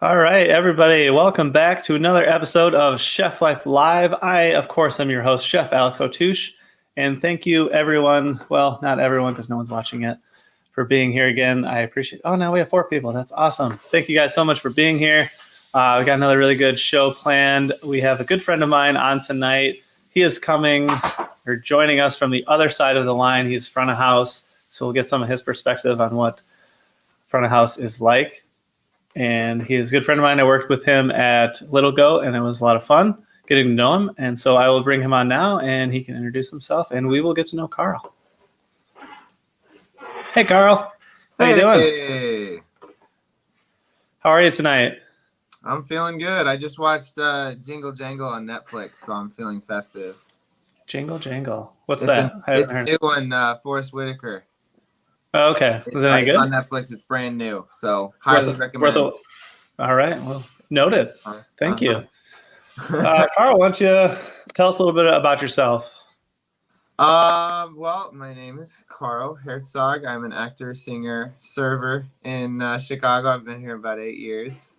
All right, everybody, welcome back to another episode of Chef Life Live. I, of course, am your host, Chef Alex Ottusch, and thank you, everyone. Well, not everyone, because no one's watching it, for being here again. I appreciate. Oh, now we have 4 people. That's awesome. Thank you guys so much for being here. We got another really good show planned. We have a good friend of mine on tonight. He is coming or joining us from the other side of the line. He's front of house, so we'll get some of his perspective on what front of house is like. And he is a good friend of mine. I worked with him at Little Goat, and it was a lot of fun getting to know him. And so I will bring him on now, and he can introduce himself, and we will get to know Carl. Hey, Carl. How you doing? Hey, How are you tonight? I'm feeling good. I just watched Jingle Jangle on Netflix, so I'm feeling festive. Jingle Jangle. What's It's that? It's a new one, Forrest Whitaker. Oh, okay. Was it any good? On Netflix. It's brand new, so highly recommend. All right. Well, noted. Thank you. Carl, why don't you tell us a little bit about yourself? Well, my name is Carl Herzog. I'm an actor, singer, server in Chicago. I've been here about 8 years.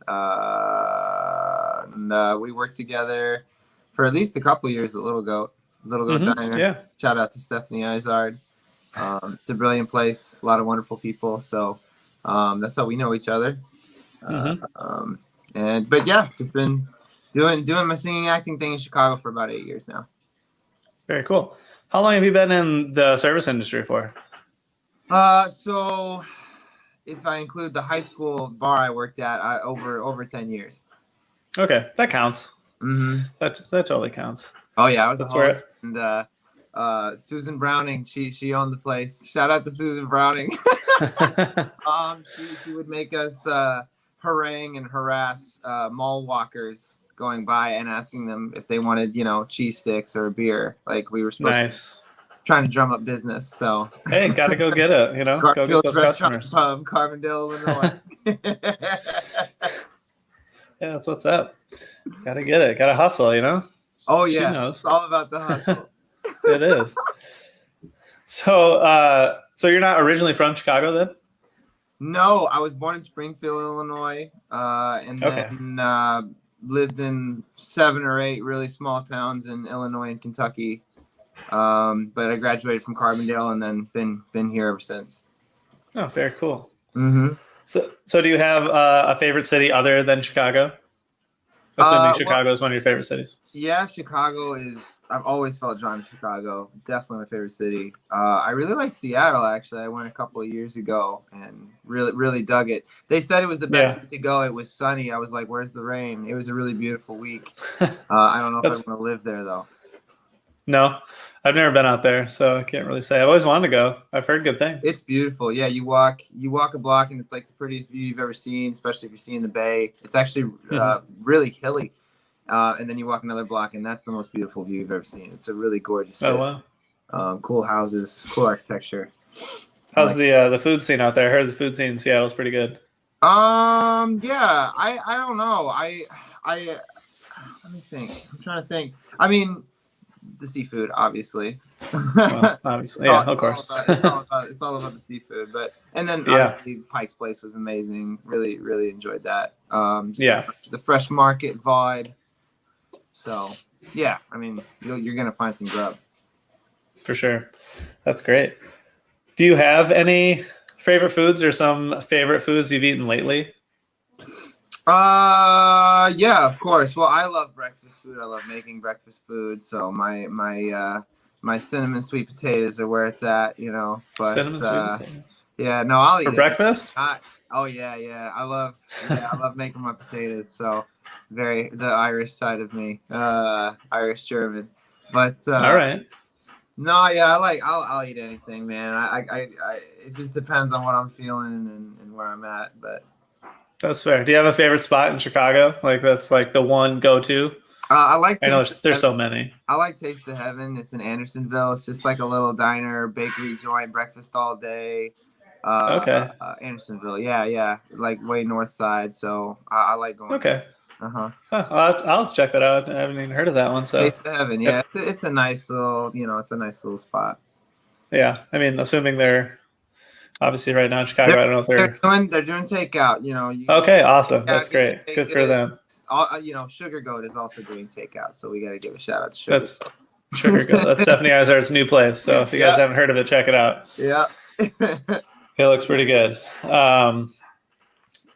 And we worked together for at least a couple of years at Little Goat Diner. Yeah. Shout out to Stephanie Izard. It's a brilliant place, a lot of wonderful people. So that's how we know each other. But yeah, just been doing my singing acting thing in Chicago for about 8 years now. Very cool. How long have you been in the service industry for? So if I include the high school bar I worked at, over 10 years. Okay, that counts. Mm-hmm. That totally counts. Oh yeah, I was a host, and Susan Browning, she owned the place. Shout out to Susan Browning. She would make us harangue and harass mall walkers going by and asking them if they wanted, cheese sticks or a beer. Like we were supposed to, trying to drum up business. So hey, gotta go get it. Go get those customers. Pub, Carbondale, Illinois. Yeah, that's what's up. Gotta get it. Gotta hustle. Oh yeah, she knows. It's all about the hustle. It is. So you're not originally from Chicago then? No, I was born in Springfield, Illinois, and then lived in 7 or 8 really small towns in Illinois and Kentucky. But I graduated from Carbondale and then been here ever since. Oh, very cool. Mm-hmm. So do you have a favorite city other than Chicago? Assuming Chicago is one of your favorite cities. Yeah, Chicago is. I've always felt drawn to Chicago. Definitely my favorite city. I really like Seattle. Actually, I went a couple of years ago and really dug it. They said it was the best week to go. It was sunny. I was like, "Where's the rain?" It was a really beautiful week. I don't know if I want to live there though. No, I've never been out there, so I can't really say. I've always wanted to go. I've heard good things. It's beautiful. Yeah, you walk a block and it's like the prettiest view you've ever seen, especially if you're seeing the bay. It's actually really hilly. And then you walk another block and that's the most beautiful view you've ever seen. It's a really gorgeous city. Oh, wow. Cool houses, cool architecture. How's the food scene out there? I heard the food scene in Seattle is pretty good. Yeah, I don't know. I let me think. I'm trying to think. I mean, the seafood, obviously. Well, obviously, of course. It's all about the seafood, and then obviously Pike's Place was amazing. Really enjoyed that. The fresh market vibe. So yeah, I mean, you're gonna find some grub. For sure, that's great. Do you have any favorite foods or some favorite foods you've eaten lately? Yeah, of course. Well, I love breakfast food. I love making breakfast food. So my cinnamon sweet potatoes are where it's at, But cinnamon sweet potatoes. Yeah, no, I'll eat for breakfast. Oh yeah. I love making my potatoes. So the Irish side of me, Irish German. But all right. No, yeah, I'll eat anything, man. I it just depends on what I'm feeling and where I'm at, but. That's fair. Do you have a favorite spot in Chicago? Like that's like the one go-to? I know there's so many. I like Taste of Heaven. It's in Andersonville. It's just like a little diner, bakery joint, breakfast all day. Okay. Andersonville. Yeah. Like way north side. So I like going. Okay. Uh-huh. I'll check that out. I haven't even heard of that one. So Taste of Heaven. Yeah. It's a nice little, it's a nice little spot. Yeah. I mean, assuming they're Obviously, right now in Chicago, I don't know if they're doing takeout. Okay, awesome. That's great. Good for them. Sugar Goat is also doing takeout, so we got to give a shout out to Sugar. That's Sugar Goat. That's Stephanie Izard's new place. So if you guys haven't heard of it, check it out. Yeah, it looks pretty good.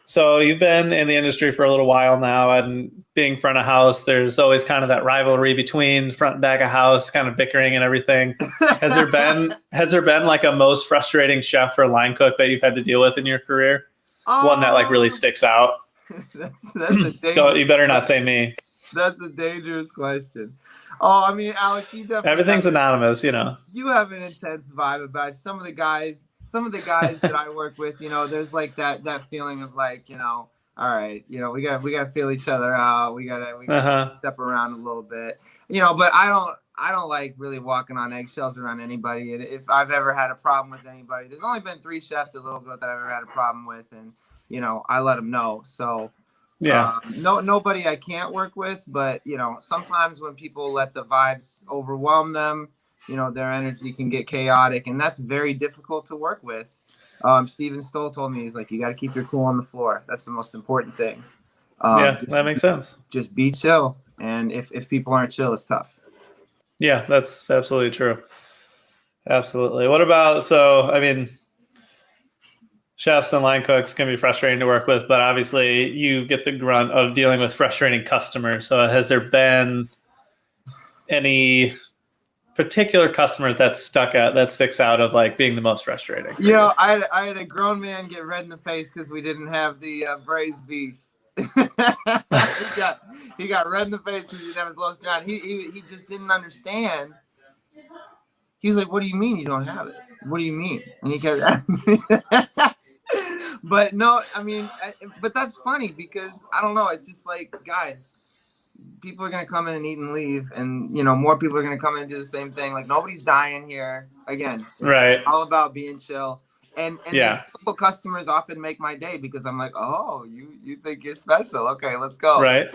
So you've been in the industry for a little while now, and being front of house, there's always kind of that rivalry between front and back of house, kind of bickering and everything. Has there been like a most frustrating chef or line cook that you've had to deal with in your career? One that like really sticks out? That's you better not say me. That's a dangerous question. Oh, I mean, Alex, you definitely everything's anonymous, You have an intense vibe about you. Some of the guys that I work with, there's like that feeling of like, all right, we got to feel each other out. We gotta step around a little bit, but I don't like really walking on eggshells around anybody. And if I've ever had a problem with anybody, there's only been 3 chefs at Little Goat that I've ever had a problem with. And, I let them know. So nobody I can't work with, but, sometimes when people let the vibes overwhelm them, their energy can get chaotic, and that's very difficult to work with. Steven Stoll told me, he's like, you got to keep your cool on the floor. That's the most important thing. That makes sense. Just be chill. And if people aren't chill, it's tough. Yeah, that's absolutely true. Absolutely. What about, chefs and line cooks can be frustrating to work with, but obviously you get the grunt of dealing with frustrating customers. So has there been any particular customer that sticks out of like being the most frustrating? I had a grown man get red in the face because we didn't have the braised beef. he got red in the face because he didn't have his loaf ground. He just didn't understand. He was like, "What do you mean you don't have it? What do you mean?" And he kept asking me. But no, but that's funny because I don't know. It's just like, guys, people are going to come in and eat and leave, and more people are going to come in and do the same thing. Like, nobody's dying here. Again, it's all about being chill. And the typical customers often make my day because I'm like, oh, you think you're special? Okay, let's go. Right.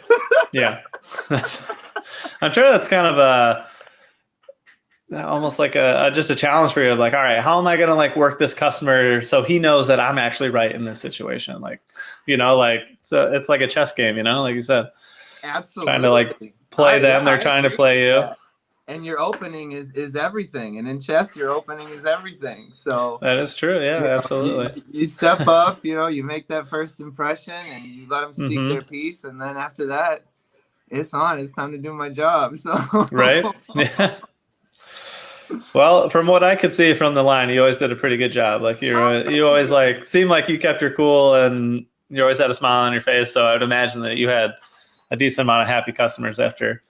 Yeah. I'm sure that's kind of almost like just a challenge for you. Like, all right, how am I going to like work this customer so he knows that I'm actually right in this situation? Like, it's like a chess game, like you said. Absolutely. Trying to like play them. They're trying to play you. That. And your opening is everything. And in chess, your opening is everything. So that is true. Yeah, absolutely. You step up, you make that first impression and you let them speak their piece. And then after that, it's on. It's time to do my job. So right. Yeah. Well, from what I could see from the line, you always did a pretty good job. Like you always like seemed like you kept your cool and you always had a smile on your face. So I would imagine that you had a decent amount of happy customers after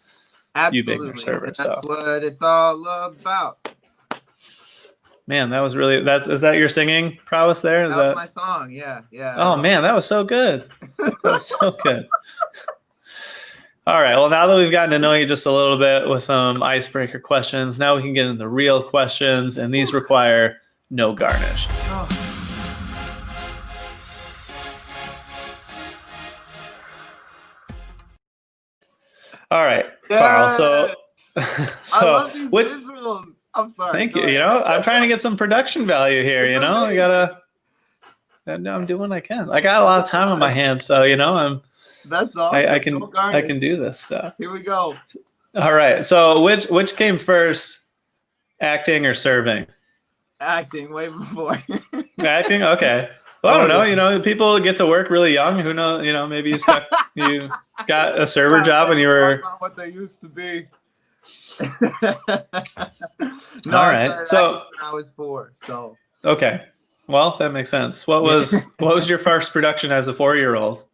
you being their server. That's what it's all about. Man, that was really is that your singing prowess there? That was my song, yeah. Oh man, that was so good. That was so good. All right. Well, now that we've gotten to know you just a little bit with some icebreaker questions, now we can get into the real questions, and these require no garnish. Oh. All right, yes! Carl. I love these visuals. I'm sorry. Thank you. I'm trying to get some production value here. I'm doing what I can. I got a lot of time on my hands, so That's awesome. I can do this stuff. Here we go. All right. So which came first, acting or serving? Acting, way before. Acting? Okay. Well, I don't know. People get to work really young. Who knows? Maybe you got a server job when you were. That's not what they used to be. No, all right. So when I was 4. So. Okay. Well, that makes sense. What was your first production as a 4-year-old?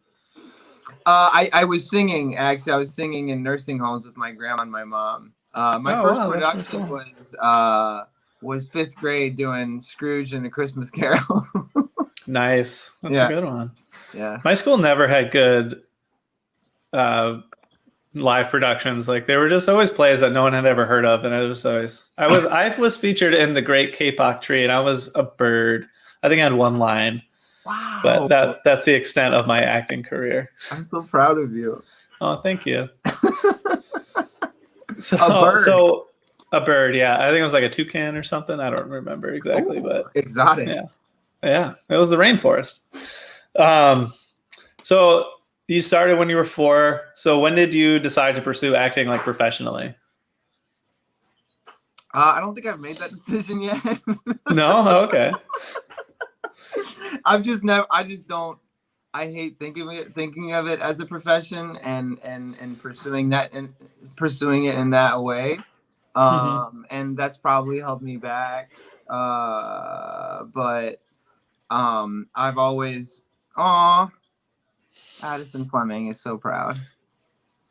I was singing. Actually, I was singing in nursing homes with my grandma and my mom. My first production was 5th grade doing Scrooge and A Christmas Carol. Nice. That's a good one. Yeah. My school never had good live productions. Like they were just always plays that no one had ever heard of, and I was featured in The Great K-pop Tree, and I was a bird. I think I had one line. Wow. But that's the extent of my acting career. I'm so proud of you. Oh, thank you. So a bird, yeah. I think it was like a toucan or something. I don't remember exactly, but exotic. Yeah. Yeah, it was the rainforest. So you started when you were 4. So when did you decide to pursue acting like professionally? I don't think I've made that decision yet. No? Okay. I just don't. I hate thinking of it as a profession and pursuing it in that way. And that's probably held me back. But I've always, Addison Fleming is so proud.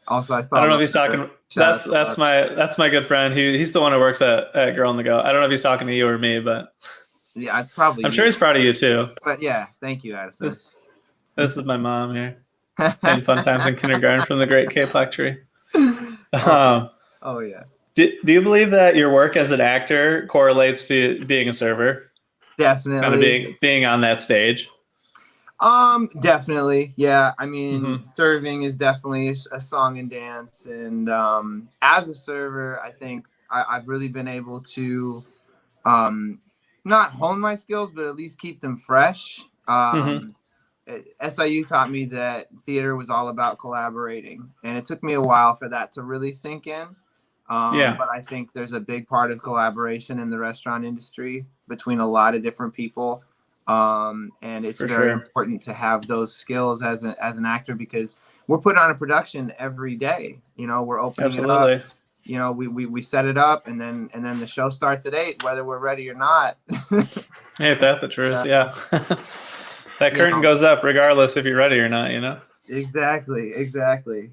Also, I saw. I don't know if he's talking. That's my good friend. He's the one who works at Girl on the Go. I don't know if he's talking to you or me, but yeah, I'm sure he's proud of you too. But yeah, thank you, Addison. This is my mom here. Same fun times in kindergarten from the Great K-pop tree. Oh yeah. Do you believe that your work as an actor correlates to being a server? Definitely. Kind of being on that stage. Definitely. Yeah. I mean, serving is definitely a song and dance. And as a server, I think I've really been able to not hone my skills, but at least keep them fresh. SIU taught me that theater was all about collaborating. And it took me a while for that to really sink in. But I think there's a big part of collaboration in the restaurant industry between a lot of different people. And it's very important to have those skills as an actor, because we're putting on a production every day. You know, we're opening it up. You know, we set it up, and then the show starts at 8, whether we're ready or not. Hey, that's the truth. Yeah. That curtain goes up regardless if you're ready or not, you know? Exactly.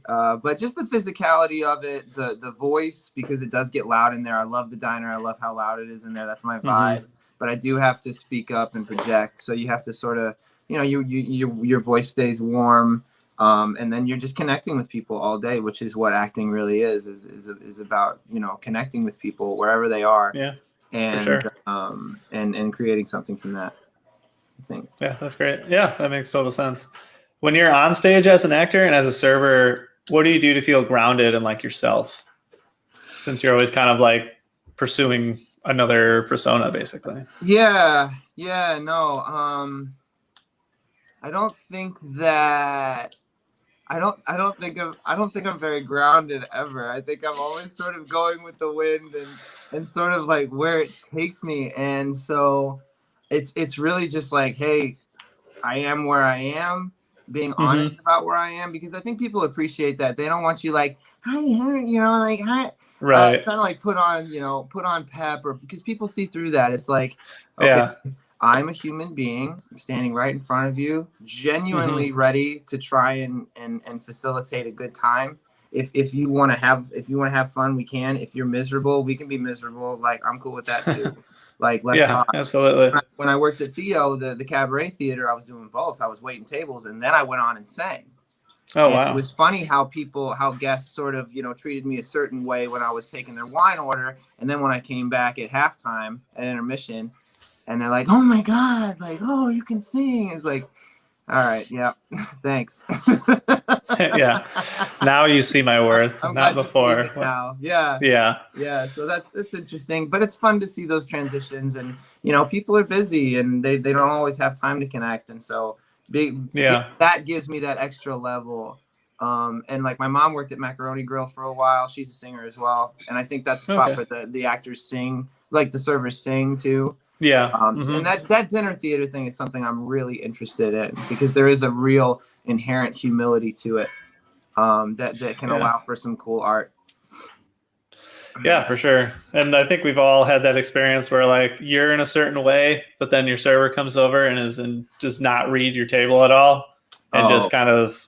But just the physicality of it, the voice, because it does get loud in there. I love the diner. I love how loud it is in there. That's my vibe. But I do have to speak up and project. So you have to sort of, you know, your voice stays warm. And then you're just connecting with people all day, which is what acting really is about, you know, connecting with people wherever they are. Yeah. And, for sure. And creating something from that, I think. Yeah, that's great. Yeah, that makes total sense. When you're on stage as an actor and as a server, what do you do to feel grounded and like yourself? Since you're always kind of like pursuing another persona, basically. Yeah, no. I don't think I'm very grounded ever. I think I'm always sort of going with the wind and sort of like where it takes me. And so it's really just like, hey, I am where I am, being honest about where I am, because I think people appreciate that. They don't want you like, hi, you know, like, hi. Right. Trying to like put on pep, or because people see through that. It's like, okay, I'm a human being standing right in front of you, genuinely ready to try and facilitate a good time. If you want to have fun, we can. If you're miserable, we can be miserable. Like, I'm cool with that too. Like, let's talk. Absolutely. When I worked at Theo, the cabaret theater, I was doing both. I was waiting tables, and then I went on and sang. Oh, wow. It was funny how guests sort of, you know, treated me a certain way when I was taking their wine order. And then when I came back at halftime at intermission, and they're like, oh my God, like, oh, you can sing. It's like, all right, yeah, thanks. Yeah. Now you see my worth, not before. Now. Yeah. So it's interesting, but it's fun to see those transitions, and, you know, people are busy and they don't always have time to connect. And so that gives me that extra level. And like, my mom worked at Macaroni Grill for a while. She's a singer as well. And I think that's the spot where the actors sing, like the servers sing too. Yeah. And that dinner theater thing is something I'm really interested in, because there is a real inherent humility to it, that can allow for some cool art. Yeah, for sure. And I think we've all had that experience where, like, you're in a certain way, but then your server comes over and does not read your table at all, and just kind of,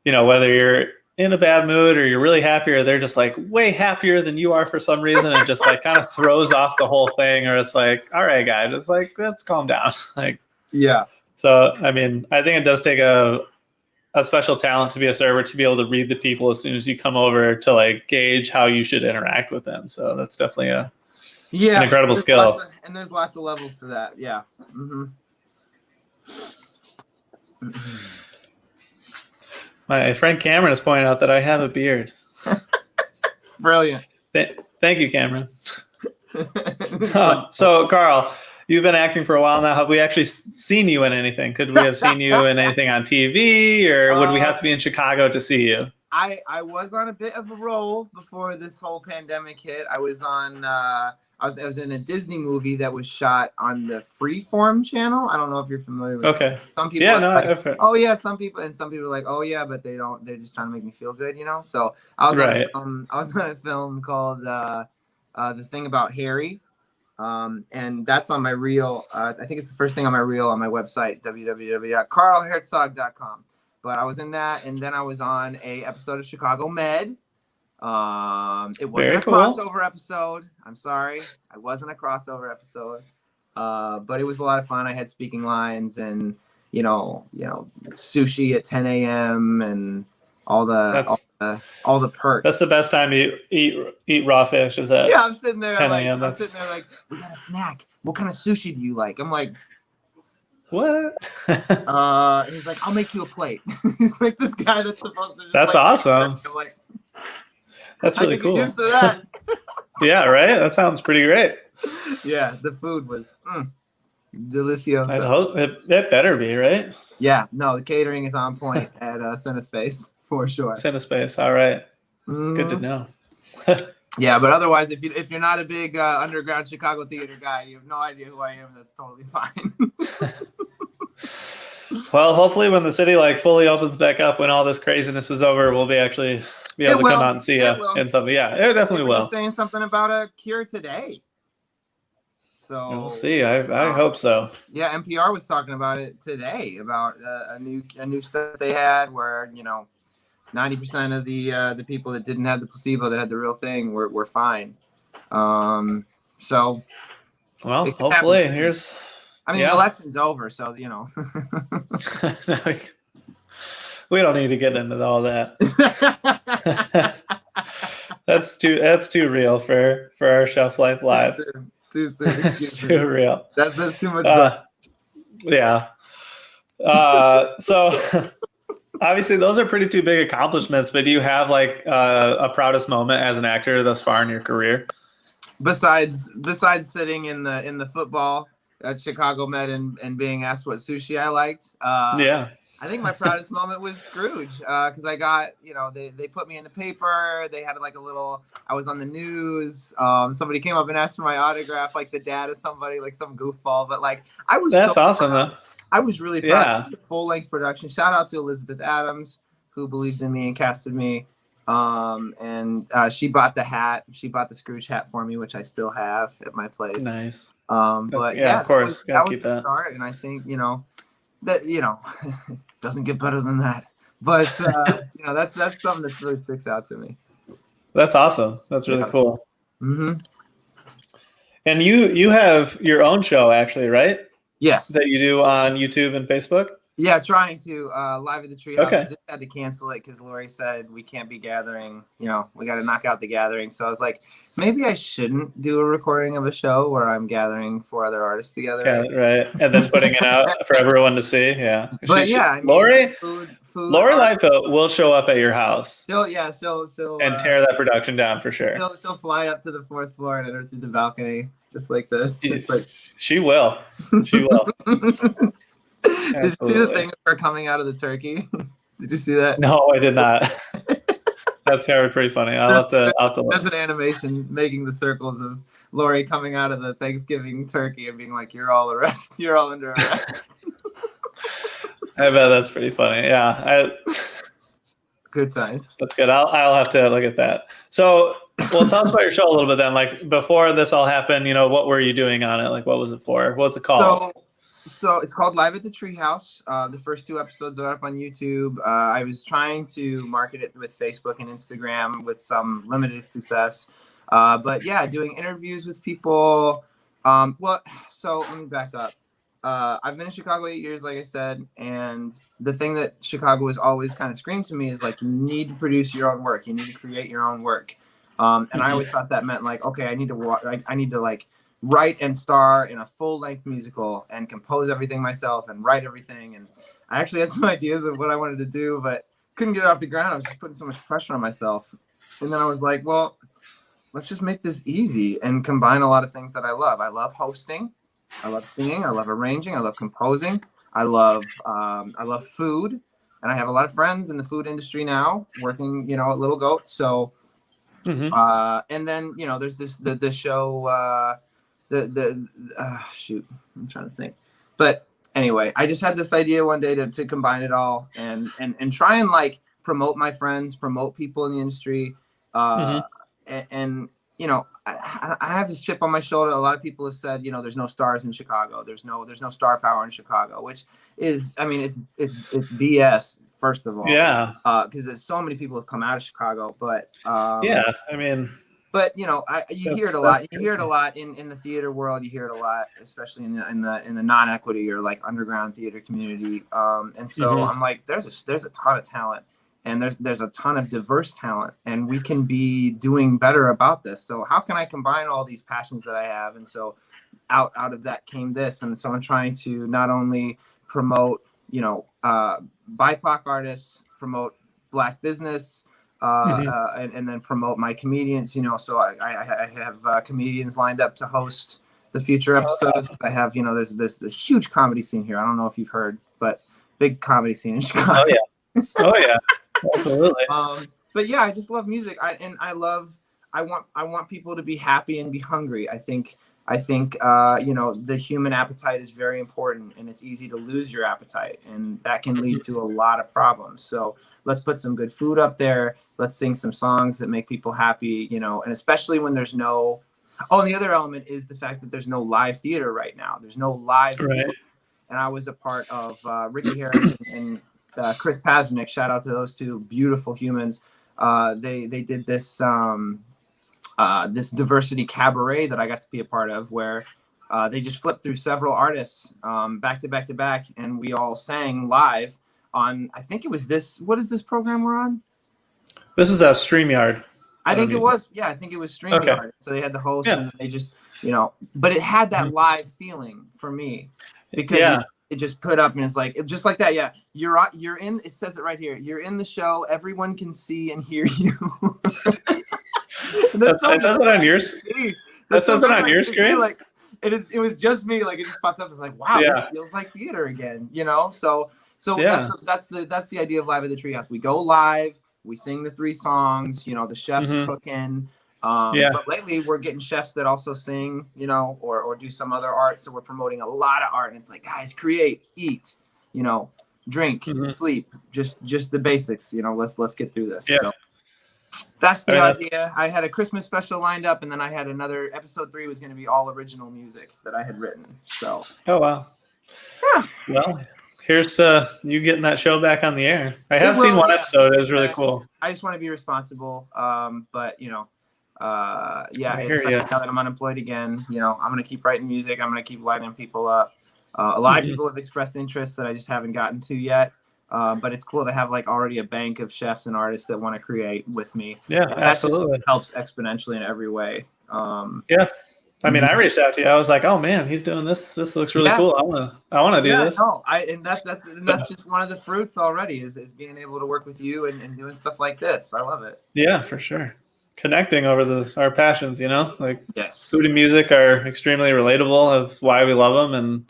you know, whether you're in a bad mood or you're really happy, or they're just like way happier than you are for some reason, and just like kind of throws off the whole thing. Or it's like, all right, guys, it's like, let's calm down. Like, yeah. So, I mean, I think it does take a special talent to be a server, to be able to read the people as soon as you come over, to like gauge how you should interact with them. So that's definitely an incredible skill. And there's lots of levels to that. Yeah. My friend Cameron has pointed out that I have a beard. Brilliant. Thank you, Cameron. So, Carl, you've been acting for a while now. Have we actually seen you in anything? Could we have seen you in anything on TV, or would we have to be in Chicago to see you? I was on a bit of a roll before this whole pandemic hit. I was on I was in a Disney movie that was shot on the Freeform channel. I don't know if you're familiar with Okay. Some people oh yeah, some people are like, oh yeah, but they're just trying to make me feel good, So I was on a film called The Thing About Harry. And that's on my reel. I think it's the first thing on my reel on my website, www.carlherzog.com. But I was in that, and then I was on a episode of Chicago Med. It wasn't a crossover episode. I'm sorry, I wasn't a crossover episode. But it was a lot of fun. I had speaking lines, and sushi at 10 a.m. and all the perks. That's the best time to eat raw fish. Is that? Yeah, I'm sitting there 10 like a.m. We got a snack. What kind of sushi do you like? I'm like, what? He's like, I'll make you a plate. He's like this guy that's supposed to. That's awesome. I'm like, that's really cool. Used to that. Yeah, right. That sounds pretty great. Yeah, the food was delicioso. I hope it better be, right? Yeah, no, the catering is on point at Cinespace for sure. Cinespace, all right. Good to know. Yeah, but otherwise, if you're not a big underground Chicago theater guy, you have no idea who I am. That's totally fine. Well, hopefully, when the city fully opens back up, when all this craziness is over, we'll be able to come out and see you in something. Yeah, it definitely will. Just saying something about a cure today. So we'll see. I hope so. Yeah, NPR was talking about it today about a new study they had where 90% of the people that didn't have the placebo that had the real thing were fine. So well, hopefully the election's over, so we don't need to get into all that. that's too real for our Chef Life Live. Too soon. It's too real. That's too much. Yeah. So obviously those are pretty two big accomplishments, but do you have a proudest moment as an actor thus far in your career? Besides sitting in the football at Chicago Med and being asked what sushi I liked. Yeah. I think my proudest moment was Scrooge, because I got, they put me in the paper. They had I was on the news. Somebody came up and asked for my autograph, the dad of somebody, some goofball. But I was. That's awesome, though. I was really proud of the full-length production. Shout out to Elizabeth Adams, who believed in me and casted me. And she bought the hat. She bought the Scrooge hat for me, which I still have at my place. Nice. But of course, that was the start, and I think that doesn't get better than that. But that's something that really sticks out to me. That's awesome. That's really cool. Mm-hmm. And you have your own show, actually, right? Yes. That you do on YouTube and Facebook? Yeah, trying to live at the Treehouse. Okay. I just had to cancel it because Lori said we can't be gathering. We got to knock out the gathering. So I was like, maybe I shouldn't do a recording of a show where I'm gathering 4 other artists together. Yeah, right. And then putting it out for everyone to see. Yeah. But Lori Lightfoot will show up at your house. She'll and tear that production down for sure. She'll fly up to the 4th floor and enter through the balcony just like this. She will. She will. Did you see the thing of her coming out of the turkey? Did you see that? No, I did not. That's pretty funny. I'll have to look. There's an animation making the circles of Lori coming out of the Thanksgiving turkey and being like, "You're all arrested. You're all under arrest." I bet that's pretty funny. Yeah. Good times. That's good. I'll have to look at that. So, well, tell us about your show a little bit then. Before this all happened, what were you doing on it? What was it for? What's it called? So it's called Live at the Treehouse. The first 2 episodes are up on YouTube. I was trying to market it with Facebook and Instagram with some limited success. But yeah, doing interviews with people. So let me back up. I've been in Chicago 8 years, like I said, and the thing that Chicago has always kind of screamed to me is you need to produce your own work. You need to create your own work. And I always thought that meant okay, I need to write and star in a full-length musical and compose everything myself and write everything. And I actually had some ideas of what I wanted to do, but couldn't get it off the ground. I was just putting so much pressure on myself. And then I was like, well, let's just make this easy and combine a lot of things that I love. I love hosting. I love singing. I love arranging. I love composing. I love food, and I have a lot of friends in the food industry now, working, you know, at Little Goat. So, and then, you know, there's the show. Shoot, I'm trying to think. But anyway, I just had this idea one day to combine it all and try and like promote my friends, promote people in the industry, and you know, I have this chip on my shoulder. A lot of people have said, you know, there's no stars in Chicago. There's no star power in Chicago, which is, I mean, it's BS. First of all, Yeah, because there's so many people have come out of Chicago, but yeah, I mean, but you know, you hear it a lot. You hear it a lot in the theater world. You hear it a lot, especially in the non-equity or like underground theater community. And so I'm like, there's a ton of talent, and there's a ton of diverse talent, and we can be doing better about this. So how can I combine all these passions that I have? And so out of that came this. And so I'm trying to not only promote, you know, BIPOC artists, promote Black business, and then promote my comedians, you know. So I have comedians lined up to host the future episodes. I have, you know, there's this huge comedy scene here. I don't know if you've heard, but big comedy scene in Chicago. Oh yeah, absolutely. But yeah, I just love music. I want people to be happy and be hungry. I think you know, the human appetite is very important, and it's easy to lose your appetite, and that can lead to a lot of problems. So let's put some good food up there. Let's sing some songs that make people happy, you know, and especially when there's no. Oh, and the other element is the fact that there's no live theater right now. There's no live food. And I was a part of Ricky Harris and Chris Pazernick. Shout out to those two beautiful humans. They did this. This diversity cabaret that I got to be a part of, where they just flipped through several artists back to back to back, and we all sang live on, I think it was this. What is this program we're on? This is a StreamYard. I think it was. Yeah, I think it was StreamYard. Okay. So they had the host, and they just, you know, but it had that live feeling for me, because it just put up, and it's like, just like that. Yeah, you're in. It says it right here. You're in the show. Everyone can see and hear you. It says it on yours. That says it on your screen. Like it was just me. Like it just popped up. It's like, wow, this feels like theater again. You know. So that's the idea of Live at the Treehouse. We go live. We sing the 3 songs. You know, the chefs cooking. But lately we're getting chefs that also sing. You know, or do some other art. So we're promoting a lot of art. And it's like, guys, create, eat. You know, drink, sleep. Just the basics. You know, let's get through this. Yeah. So. That's the idea. I had a Christmas special lined up, and then I had another episode 3 was going to be all original music that I had written. So. Oh wow. Yeah. Well, here's to you getting that show back on the air. I have seen one episode. It was really cool. I just want to be responsible. But you know, especially now that I'm unemployed again, you know, I'm going to keep writing music. I'm going to keep lighting people up. A lot of people have expressed interest that I just haven't gotten to yet. But it's cool to have like already a bank of chefs and artists that want to create with me. Yeah, absolutely. Just helps exponentially in every way. I mean, I reached out to you. I was like, "Oh man, he's doing this. This looks really cool. I want to do this." No, that's just one of the fruits already is being able to work with you and doing stuff like this. I love it. Yeah, for sure. Connecting over our passions, you know, like food and music are extremely relatable of why we love them, and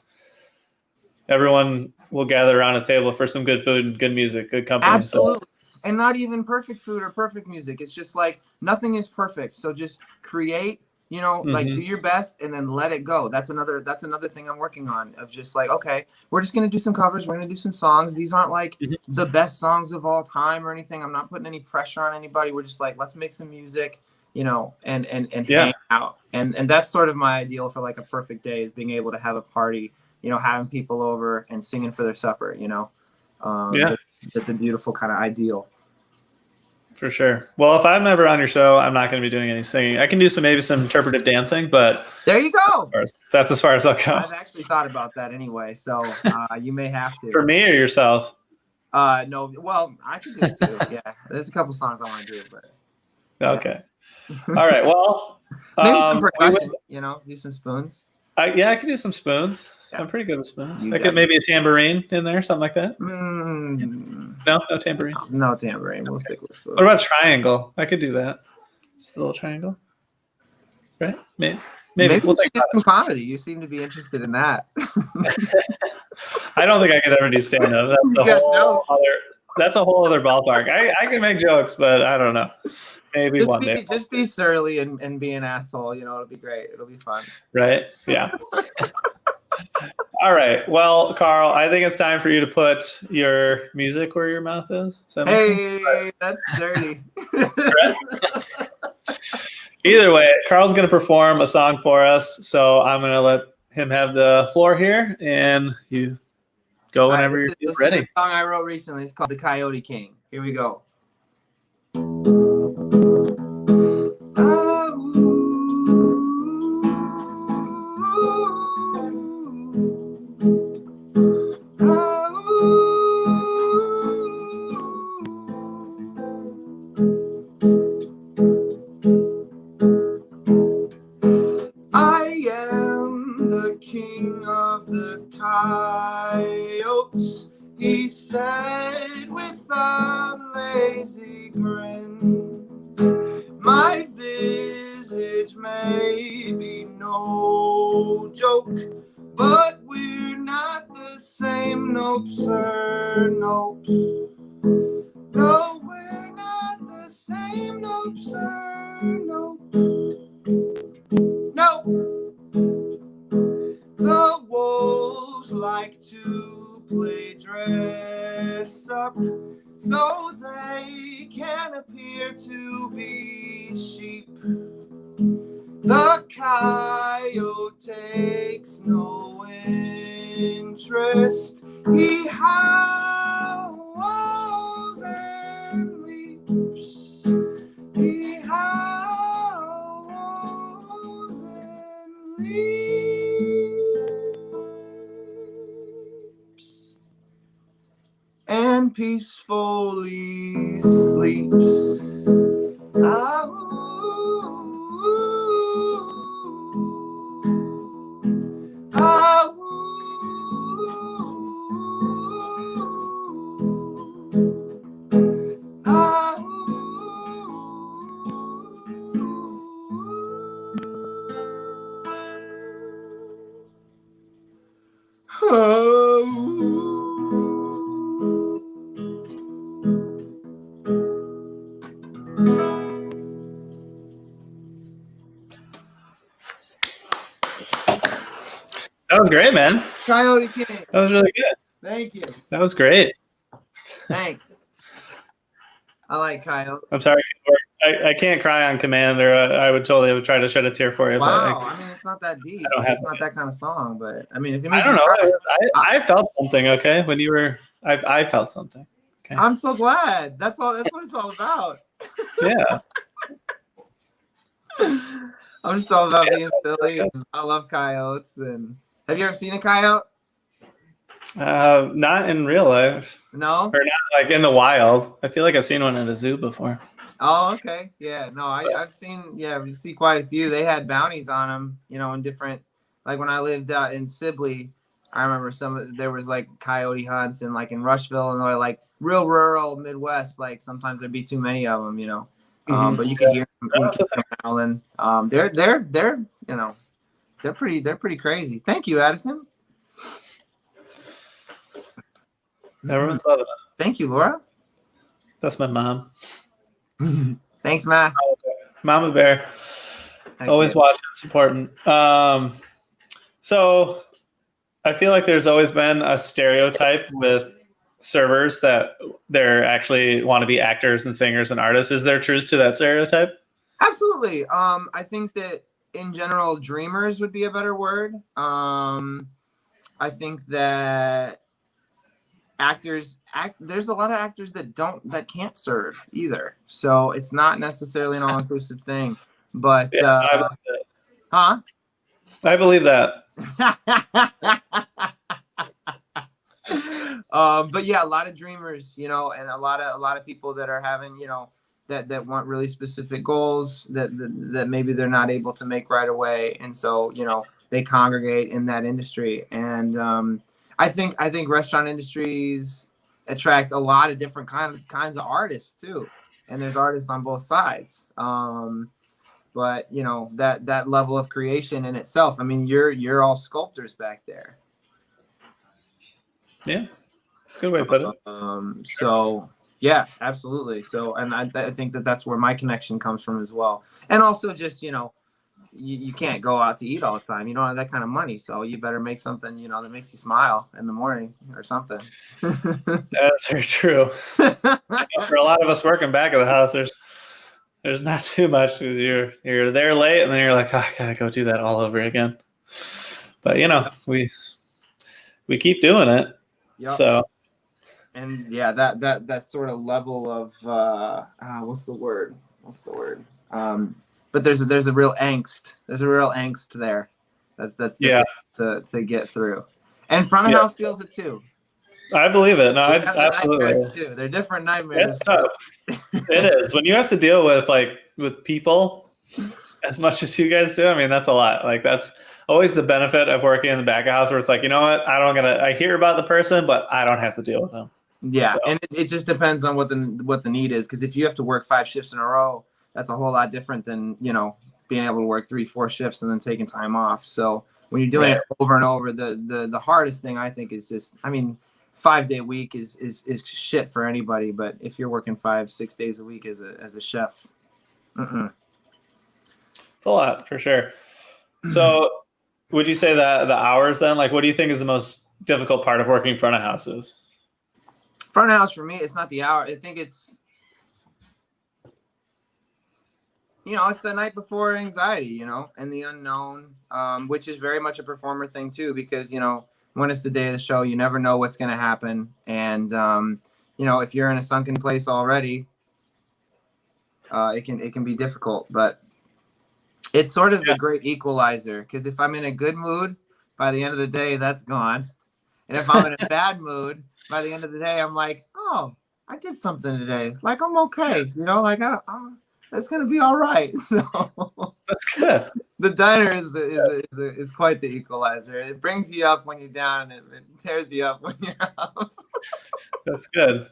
everyone will gather around a table for some good food and good music, good company. Absolutely. So. And not even perfect food or perfect music. It's just like nothing is perfect. So just create, you know, like do your best and then let it go. That's another thing I'm working on, of just like, okay, we're just going to do some covers. We're going to do some songs. These aren't like the best songs of all time or anything. I'm not putting any pressure on anybody. We're just like, let's make some music, you know, and hang out. And that's sort of my ideal for like a perfect day, is being able to have a party, you know, having people over and singing for their supper, you know. That's a beautiful kind of ideal. For sure. Well, if I'm ever on your show, I'm not going to be doing any singing. I can do maybe some interpretive dancing, but there you go. That's as far as I'll go. I've actually thought about that anyway, so you may have to. For me or yourself? No. Well, I could do it too. Yeah, there's a couple songs I want to do, but okay. All right. Well, maybe some percussion. You know, do some spoons. I could do some spoons. Yeah. I'm pretty good with spoons. I could maybe a tambourine in there, something like that. No tambourine. No tambourine. We'll stick with spoons. What about triangle? I could do that. Just a little triangle, right? Maybe. Maybe Maybe we'll you think should do about some comedy. You seem to be interested in that. it. I don't think I could ever do stand up. You got jokes. That's a whole other ballpark. I can make jokes, but I don't know. Maybe one day. Just be surly and be an asshole. It'll be great. It'll be fun. Right? Yeah. All right. Well, Carl, I think it's time for you to put your music where your mouth is. Hey, that's dirty. Either way, Carl's going to perform a song for us, so I'm going to let him have the floor here, and you go whenever you're ready. This is a song I wrote recently. It's called The Coyote King. Here we go. I am the king of the coyotes, he said with a lazy grin. My visage may be no joke, but we're not the same, nope, sir, nope. No, we're not the same, nope, sir, nope. No, the wolves like to play dress up so they can appear to be sheep. The coyote takes no interest. He howls and leaps. He howls and leaps and peacefully sleeps. That was great, man. Coyote King. That was really good. Thank you. That was great. Thanks. I like coyotes. I'm sorry. I can't cry on command, or I would totally try to shed a tear for you. Wow. I mean, it's not that deep. It's not that kind of song, but I mean, if you make I don't know. cry, I felt something. Okay, when you were, I felt something. Okay. I'm so glad. That's all. That's what it's all about. Yeah. I'm just all about being silly. I love coyotes. And have you ever seen a coyote? Not in real life. No. Or not like in the wild. I feel like I've seen one at a zoo before. Oh, okay. Yeah. No, I've seen. Yeah, we see quite a few. They had bounties on them. In different. Like when I lived out in Sibley, I remember there was like coyote hunts, and like in Rushville, Illinois, like real rural Midwest. Like sometimes there'd be too many of them. But you can hear them howling. They're pretty crazy. Thank you, Addison. Everyone's loving it. Thank you, Laura. That's my mom. Thanks, Ma. Mama Bear. Always watching, supporting. So I feel like there's always been a stereotype with servers that they're actually want to be actors and singers and artists. Is there truth to that stereotype? Absolutely. I think that in general, dreamers would be a better word. I think that there's a lot of actors that can't serve either. So it's not necessarily an all-inclusive thing. But yeah, I believe that. But yeah, a lot of dreamers, and a lot of people that are having, that want really specific goals that maybe they're not able to make right away, and so they congregate in that industry. And I think restaurant industries attract a lot of different kinds of artists too, and there's artists on both sides. but you know, that level of creation in itself. I mean, you're all sculptors back there. Yeah, it's a good way to put it. So yeah, absolutely. So, and I think that's where my connection comes from as well. And also just, you know, you can't go out to eat all the time. You don't have that kind of money. So you better make something, you know, that makes you smile in the morning or something. That's very true. For a lot of us working back of the house, there's not too much because you're there late and then you're like, oh, I gotta go do that all over again. But you know, we keep doing it. Yep. So. And yeah, that sort of level of what's the word? But there's a real angst. There's a real angst there. That's difficult to get through. And front of house feels it too. I believe it. No, absolutely. Too. They're different nightmares. It's tough. It is. When you have to deal with people as much as you guys do, I mean, that's a lot. Like that's always the benefit of working in the back of house where it's like, you know what? I hear about the person, but I don't have to deal with them. Yeah. So. And it just depends on what the need is. Because if you have to work 5 shifts in a row, that's a whole lot different than, you know, being able to work 3-4 shifts and then taking time off. So when you're doing it over and over, the hardest thing I think is just, I mean, 5-day week is shit for anybody, but if you're working 5-6 days a week as a chef, it's a lot for sure. So would you say that the hours then, like, what do you think is the most difficult part of working front of houses? Front of house for me, it's not the hour. I think it's, you know, it's the night before anxiety, you know, and the unknown, which is very much a performer thing too, because, you know, when it's the day of the show, you never know what's going to happen. And, you know, if you're in a sunken place already, it can be difficult, but it's sort of the great equalizer. Because if I'm in a good mood, by the end of the day, that's gone. And if I'm in a bad mood, by the end of the day, I'm like, oh, I did something today. Like, I'm okay. You know, like, that's going to be all right. So that's good. The diner is quite the equalizer. It brings you up when you're down, and it tears you up when you're up. That's good.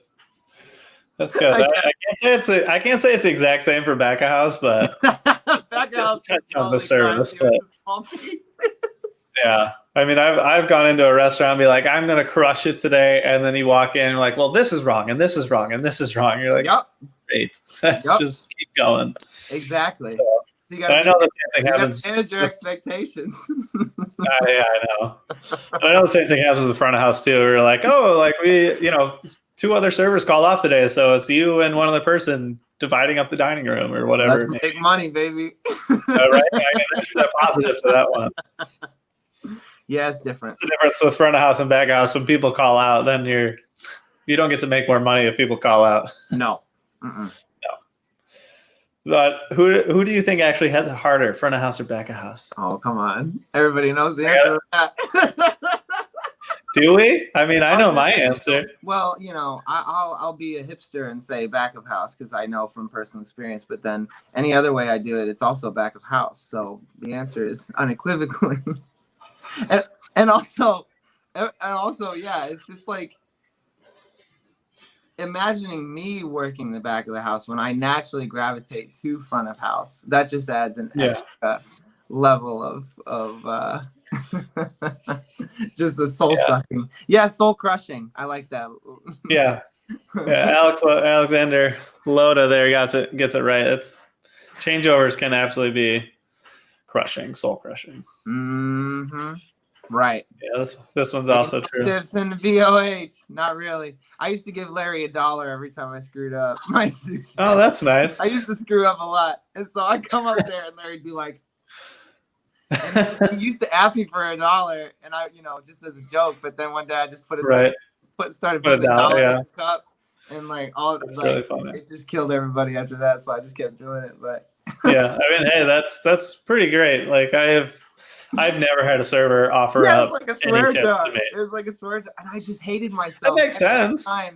That's good. I can't say it's the exact same for back of house, but back of house depends on the service. But yeah, I mean, I've gone into a restaurant and be like, I'm gonna crush it today, and then you walk in, and you're like, well, this is wrong, and this is wrong, and this is wrong. You're like, yep. Great. Let's just keep going. Exactly. So I know the same thing happens. Manage your expectations. Yeah, I know. I know the same thing happens with the front of house too. We're like, oh, like we, you know, 2 other servers called off today, so it's you and one other person dividing up the dining room or whatever. Let's make money, baby. Right? There's a positive to that one. Yeah, it's different. It's the difference with front of house and back of house. When people call out, then you don't get to make more money if people call out. No. No. But who do you think actually has it harder, front of house or back of house? Oh, come on. Everybody knows the answer to that. Do we? I mean, I know my answer. Well, you know, I'll be a hipster and say back of house because I know from personal experience. But then any other way I do it, it's also back of house. So the answer is unequivocally. and also, yeah, it's just like imagining me working the back of the house when I naturally gravitate to front of house. That just adds an extra level of just a soul sucking. Yeah, soul crushing. I like that. Yeah. Alexander Loda there gets it right. It's changeovers can absolutely be crushing, soul crushing. Mm-hmm. Right. Yeah, this one's also true. Tips in the VOH. Not really. I used to give Larry $1 every time I screwed up my sushi. Oh, that's nice. I used to screw up a lot. And so I'd come up there and Larry'd be like, and he used to ask me for $1 and I, you know, just as a joke, but then one day I just started putting $1 in the cup and like all that's like, really funny. It just killed everybody after that. So I just kept doing it. But yeah, I mean, hey, that's pretty great. Like I've never had a server offer up. It was like a swear jar. It was like a swear jar. And I just hated myself. That makes sense. I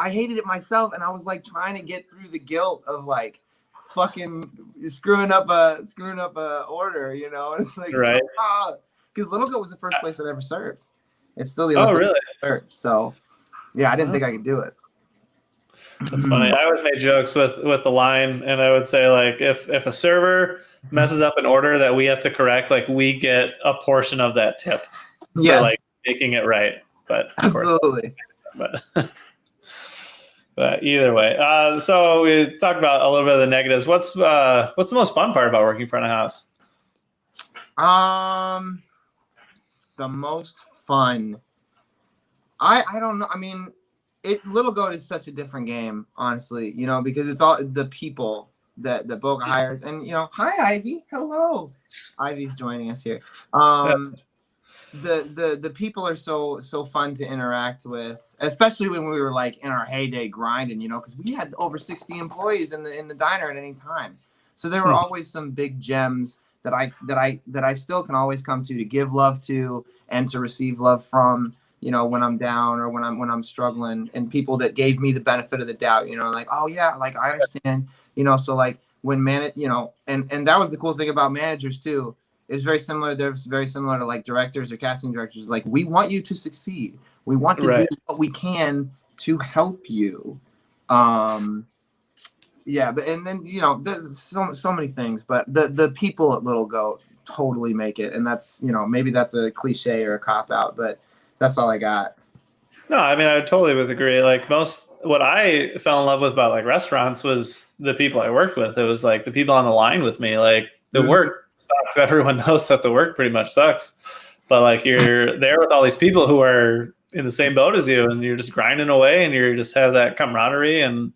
hated it myself. And I was like trying to get through the guilt of like fucking screwing up a order, you know? It's like, right. Because Little Goat was the first place I'd ever served. It's still the only place I served. So yeah, I didn't think I could do it. That's funny. I always made jokes with the line, and I would say like if a server messes up an order that we have to correct, like we get a portion of that tip for Yes, like making it right. But of course, absolutely. but but either way, so we talked about a little bit of the negatives. What's the most fun part about working front of house? The most fun. I don't know. I mean, Little Goat is such a different game, honestly, you know, because it's all the people that Boca hires. And, you know, hi, Ivy. Hello. Ivy's joining us here. The people are so fun to interact with, especially when we were like in our heyday grinding, you know, because we had over 60 employees in the diner at any time. So there were always some big gems that I still can always come to give love to and to receive love from, you know, when I'm down or when I'm struggling, and people that gave me the benefit of the doubt, you know, like, oh yeah, like I understand, you know. So like when you know, and that was the cool thing about managers too. It's very similar. They're very similar to like directors or casting directors. Like, we want you to succeed. We want to do what we can to help you. Yeah, but and then, you know, there's so many things, but the people at Little Goat totally make it, and that's, you know, maybe that's a cliche or a cop out, but that's all I got. No, I mean, I totally would agree. Like what I fell in love with about like restaurants was the people I worked with. It was like the people on the line with me. Like the work sucks. Everyone knows that the work pretty much sucks, but like you're there with all these people who are in the same boat as you, and you're just grinding away, and you just have that camaraderie, and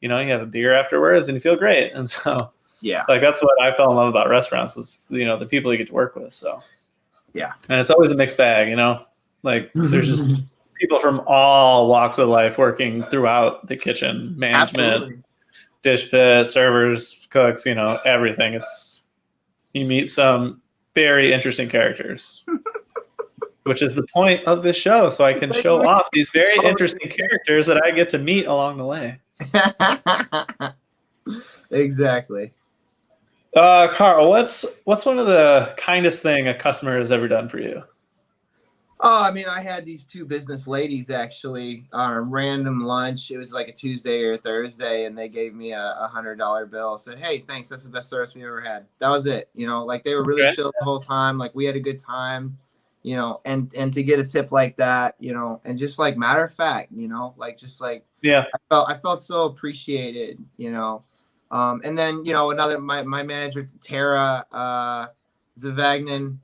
you know, you have a beer afterwards, and you feel great. And so, yeah, like that's what I fell in love about restaurants was, you know, the people you get to work with. So yeah, and it's always a mixed bag, you know, like there's just people from all walks of life working throughout the kitchen, management, absolutely. dish pit, servers, cooks, you know, everything. You meet some very interesting characters, which is the point of this show. So I can show off these very interesting characters that I get to meet along the way. Exactly. Carl, what's one of the kindest thing a customer has ever done for you? Oh, I mean, I had these two business ladies actually on a random lunch. It was like a Tuesday or a Thursday, and they gave me a $100 bill. Said, "Hey, thanks. That's the best service we ever had." That was it. You know, like they were really chill the whole time. Like we had a good time. You know, and to get a tip like that, you know, and just like matter of fact, you know, like just like I felt so appreciated. You know, and then, you know, my manager Tara Zavagnini.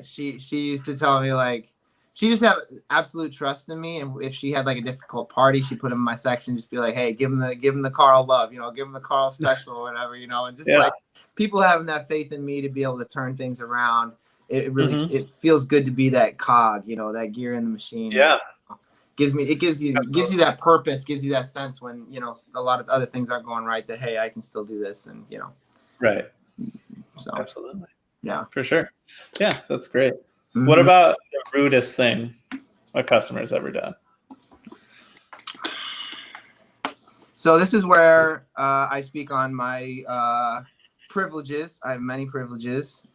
She used to tell me, like, she just had absolute trust in me, and if she had like a difficult party, she put him in my section, just be like, hey, give him the Carl love, you know, give him the Carl special or whatever, you know, and just like people having that faith in me to be able to turn things around. It really it feels good to be that cog, you know, that gear in the machine. Yeah. Gives you that purpose, gives you that sense when, you know, a lot of other things aren't going right, that hey, I can still do this, and you know. Right. So absolutely. Yeah, for sure. Yeah, that's great. What about the rudest thing a customer has ever done? So this is where I speak on my privileges. I have many privileges.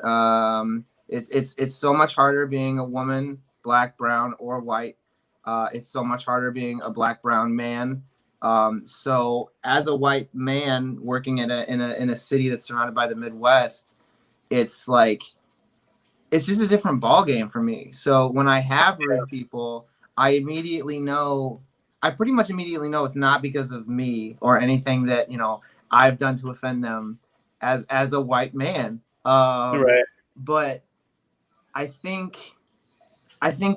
It's so much harder being a woman, black, brown, or white. It's so much harder being a black, brown man. So as a white man working in a city that's surrounded by the Midwest, it's like, it's just a different ball game for me. So when I have rude people, I pretty much immediately know it's not because of me or anything that, you know, I've done to offend them as a white man. But I think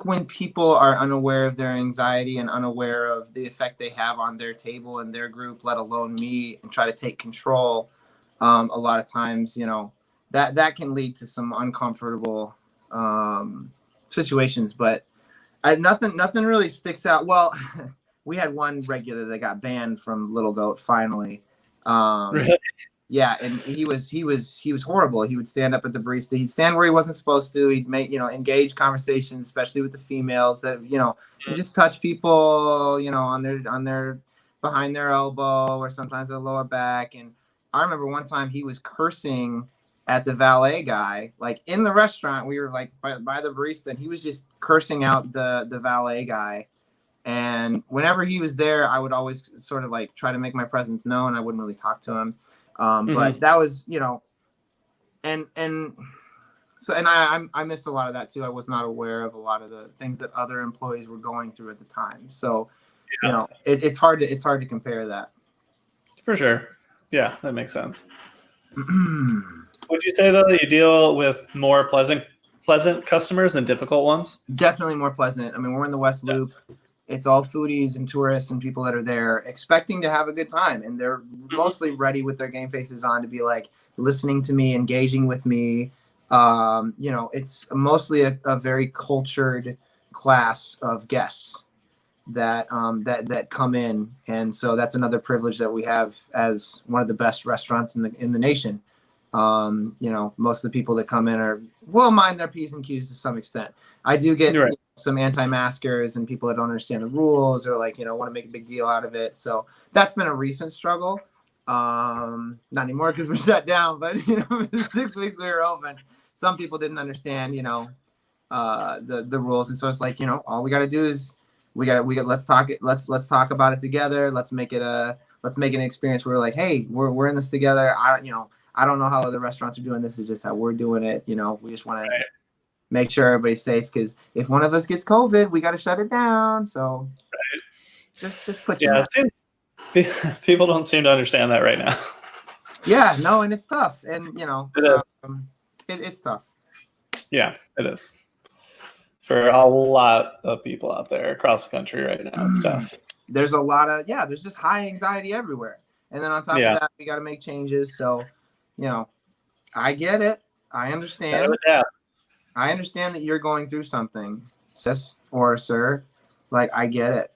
when people are unaware of their anxiety and unaware of the effect they have on their table and their group, let alone me, and try to take control, a lot of times, you know, that can lead to some uncomfortable situations. But nothing really sticks out. Well, we had one regular that got banned from Little Goat finally. Really? Yeah, and he was horrible. He would stand up at the barista. He'd stand where he wasn't supposed to. He'd make, you know, engage conversations, especially with the females, that, you know, and just touch people, you know, on their behind their elbow or sometimes their lower back. And I remember one time he was cursing at the valet guy, like in the restaurant. We were like by the barista, and he was just cursing out the valet guy. And whenever he was there, I would always sort of like try to make my presence known. I wouldn't really talk to him. But that was, and so, and I missed a lot of that too. I was not aware of a lot of the things that other employees were going through at the time. So, it's hard to compare that. For sure. Yeah, that makes sense. Would you say though that you deal with more pleasant customers than difficult ones? Definitely more pleasant. I mean, we're in the West Loop. It's all foodies and tourists and people that are there expecting to have a good time, and they're mostly ready with their game faces on to be like listening to me, engaging with me. It's mostly a very cultured class of guests that come in, and so that's another privilege that we have as one of the best restaurants in the nation. Most of the people that come in will mind their P's and Q's to some extent. I do get some anti-maskers and people that don't understand the rules or want to make a big deal out of it. So that's been a recent struggle. Not anymore because we're shut down, but for the 6 weeks we were open, some people didn't understand, the rules. And so it's like, all we got to do is let's talk about it together. Let's make it an experience where we're like, hey, we're in this together. I don't know how other restaurants are doing this. Is just how we're doing it. We just want to make sure everybody's safe, because if one of us gets COVID, we got to shut it down. So just put it seems people don't seem to understand that right now. Yeah, no, and it's tough, and it's tough. Yeah, it is for a lot of people out there across the country right now. It's tough. There's a lot of there's just high anxiety everywhere, and then on top of that, we got to make changes. So, I get it. I understand. I understand that you're going through something, sis or sir. Like, I get it.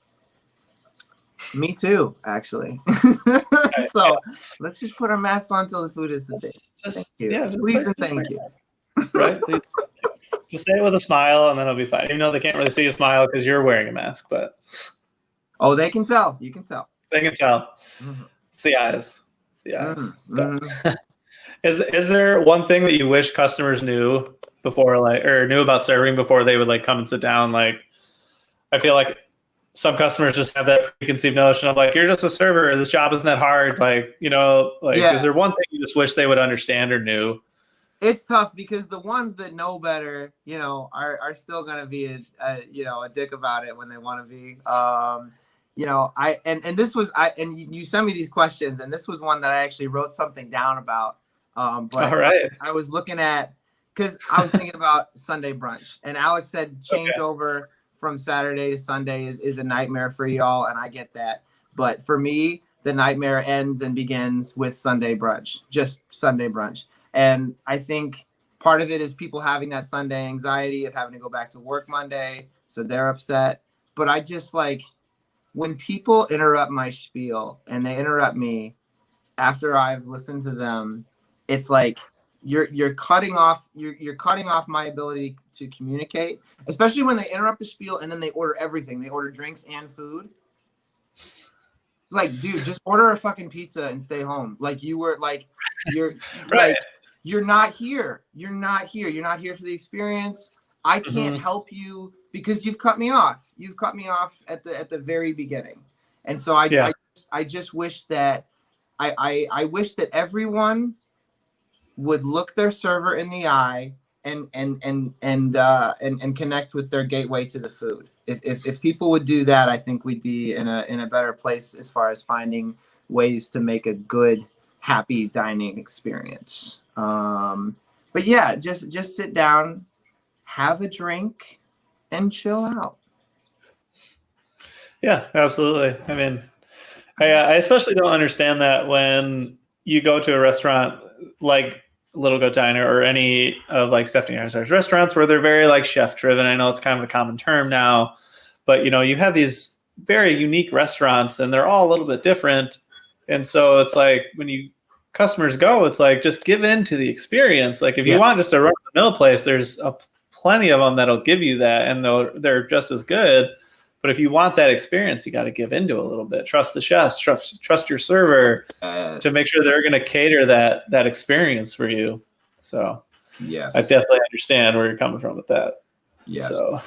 Me too, actually. So let's just put our masks on until the food is safe. Thank you. Yeah, please and thank you. Right? Please. Just say it with a smile, and then it'll be fine. Even though they can't really see a smile because you're wearing a mask, but they can tell. You can tell. They can tell. Mm-hmm. It's the eyes. It's the eyes. Mm-hmm. Is there one thing that you wish customers knew before, or knew about serving before they would come and sit down? I feel like some customers just have that preconceived notion of you're just a server. This job isn't that hard. Is there one thing you just wish they would understand or knew? It's tough because the ones that know better, are still going to be a dick about it when they want to be. You sent me these questions, and this was one that I actually wrote something down about. But all right. I was looking at, because I was thinking about Sunday brunch, and Alex said change over from Saturday to Sunday is a nightmare for y'all, and I get that. But for me, the nightmare ends and begins with Sunday brunch, just Sunday brunch. And I think part of it is people having that Sunday anxiety of having to go back to work Monday, so they're upset. But I just when people interrupt my spiel and they interrupt me after I've listened to them, it's like you're cutting off my ability to communicate, especially when they interrupt the spiel and then they order everything. They order drinks and food. It's like, dude, just order a fucking pizza and stay home. You're right. You're not here. You're not here. You're not here for the experience. I can't help you because you've cut me off. You've cut me off at the very beginning. And so I just wish that I wish that everyone would look their server in the eye and connect with their gateway to the food. If people would do that, I think we'd be in a better place as far as finding ways to make a good, happy dining experience. But yeah, just sit down, have a drink, and chill out. Yeah, absolutely. I mean, I especially don't understand that when you go to a restaurant like Little Goat Diner or any of Stephanie Arzar's restaurants where they're very chef driven. I know it's kind of a common term now, but you have these very unique restaurants and they're all a little bit different. And so it's when customers go, it's just give in to the experience. If you want just a run-of-the-mill place, there's plenty of them that'll give you that, and they're just as good. But if you want that experience, you got to give into a little bit. Trust the chefs, trust your server to make sure they're going to cater that experience for you. So I definitely understand where you're coming from with that. Yes. So,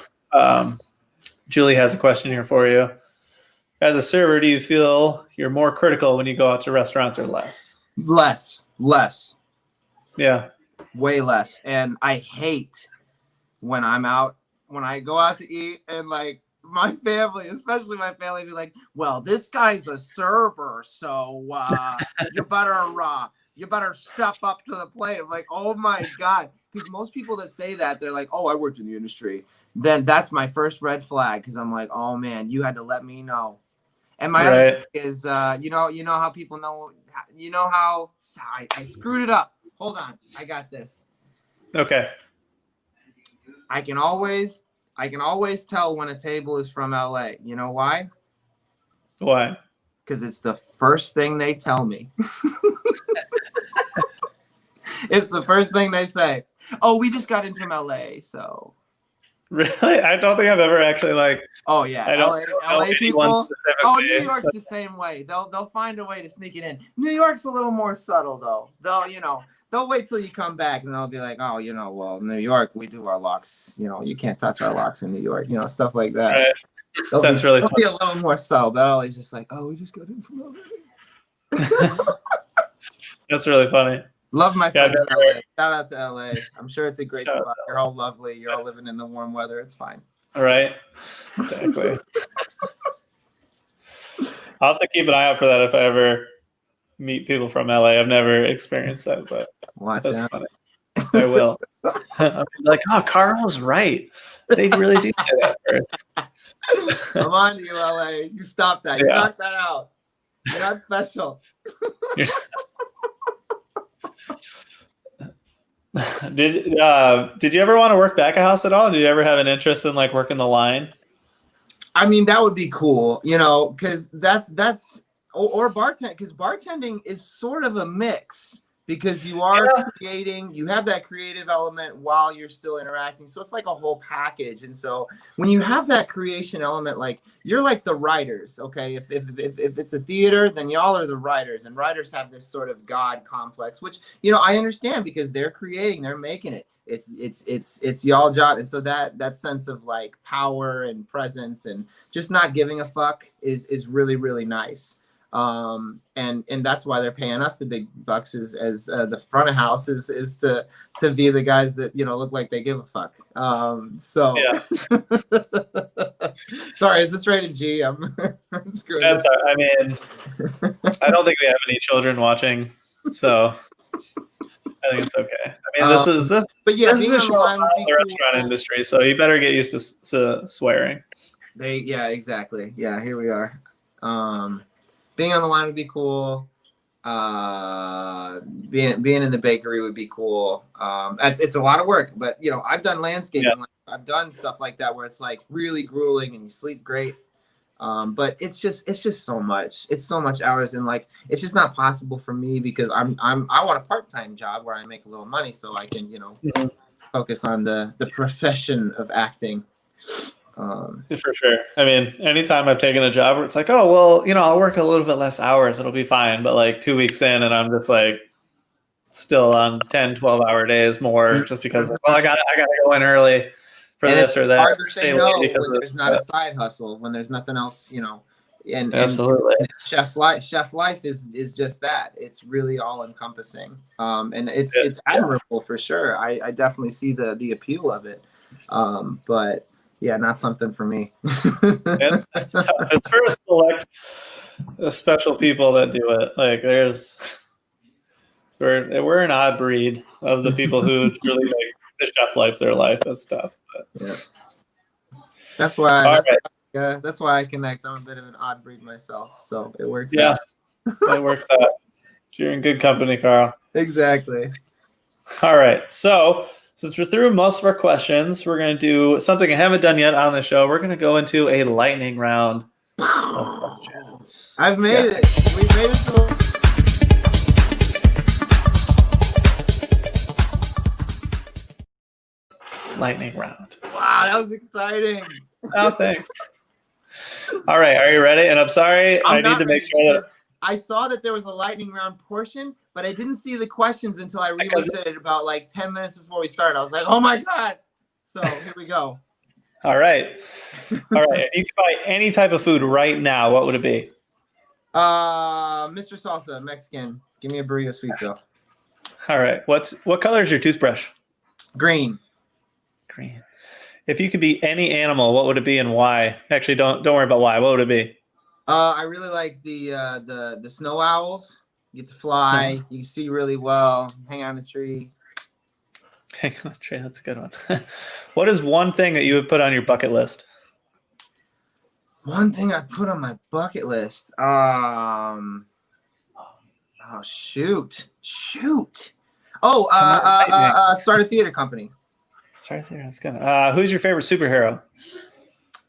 Julie has a question here for you. As a server, do you feel you're more critical when you go out to restaurants or less? Less. Yeah. Way less. And I hate when I go out to eat and like my family, especially my family, be like, well, this guy's a server, so you better step up to the plate. I'm like, oh my God. Because most people that say that, they're like, oh, I worked in the industry. Then that's my first red flag, because I'm like, oh man, you had to let me know. And my other thing is, you know how people know, how I screwed it up. Hold on, I got this. Okay. I can always tell when a table is from LA. You know why? Why? Because it's the first thing they tell me. It's the first thing they say. Oh, we just got in from LA, so. Really? I don't think I've ever actually like. Oh yeah, I don't LA people. Oh, New York's the same way. They'll find a way to sneak it in. New York's a little more subtle though. They'll wait till you come back and they'll be like, oh, well, New York, we do our locks. You can't touch our locks in New York. Stuff like that. Right. That's really funny. Be a little more subtle, but always just like, oh, we just got in from LA. That's really funny. Love my friends in LA. Shout out to LA. I'm sure it's a great spot. You're all lovely. You're all living in the warm weather. It's fine. All right. Exactly. I'll have to keep an eye out for that if I ever meet people from LA. I've never experienced that, but that's funny. I will. I'll be like, oh, Carl was right. They really do say that. I'm on to you, LA. You stop that. You knock that out. You're not special. Did you ever want to work back a house at all? Did you ever have an interest in like working the line? I mean, that would be cool, because that's or bartend, because bartending is sort of a mix, because you are creating, you have that creative element while you're still interacting. So it's like a whole package. And so when you have that creation element, like you're like the writers, okay? If it's a theater, then y'all are the writers, and writers have this sort of God complex, which, I understand, because they're creating, they're making it. It's y'all job. And so that sense of like power and presence and just not giving a fuck is really, really nice. And that's why they're paying us the big bucks as the front of house is to be the guys that look like they give a fuck. So yeah. Sorry, is this rated G? I'm screwing. I mean, I don't think we have any children watching, so I think it's okay. I mean, this is a show about the restaurant industry, so you better get used to swearing. Yeah, exactly. Yeah, here we are. Being on the line would be cool. Being in the bakery would be cool. It's a lot of work, but I've done landscaping. Yeah. I've done stuff like that where it's like really grueling and you sleep great. But it's just so much. It's so much hours, and like it's just not possible for me, because I want a part-time job where I make a little money so I can focus on the profession of acting. For sure. I mean, anytime I've taken a job where it's like, oh, well, I'll work a little bit less hours, it'll be fine. But like 2 weeks in and I'm just like still on 10, 12-hour days more, just because, well, I gotta go in early for this or that. It's hard to say no when there's not a side hustle, when there's nothing else, and absolutely. And chef life is just that. It's really all encompassing. And it's admirable for sure. I definitely see the appeal of it. But yeah, not something for me. It's for a select special people that do it. Like we're an odd breed of the people who really make the chef life their life. That's tough. But. Yeah. That's why I connect. I'm a bit of an odd breed myself, so it works out. It works out. You're in good company, Carl. Exactly. All right, so since we're through most of our questions, we're going to do something I haven't done yet on the show. We're going to go into a lightning round of questions. I've made it. We made it to lightning round. Wow, that was exciting. Oh, thanks. All right, are you ready? And I'm sorry, I need to make sure that I saw that there was a lightning round portion, but I didn't see the questions until I re-looked at it about like 10 minutes before we started. I was like, oh my God. So here we go. All right. All right. If you could buy any type of food right now, what would it be? Mr. Salsa, Mexican. Give me a burrito sweet so. All right. What color is your toothbrush? Green. Green. If you could be any animal, what would it be and why? Actually, don't worry about why. What would it be? I really like the snow owls. You get to fly. You can see really well. Hang out in a tree. Hang on, Trey. That's a good one. What is one thing that you would put on your bucket list? One thing I put on my bucket list. Oh shoot. Oh, start a theater company. Sorry, that's good. Who's your favorite superhero?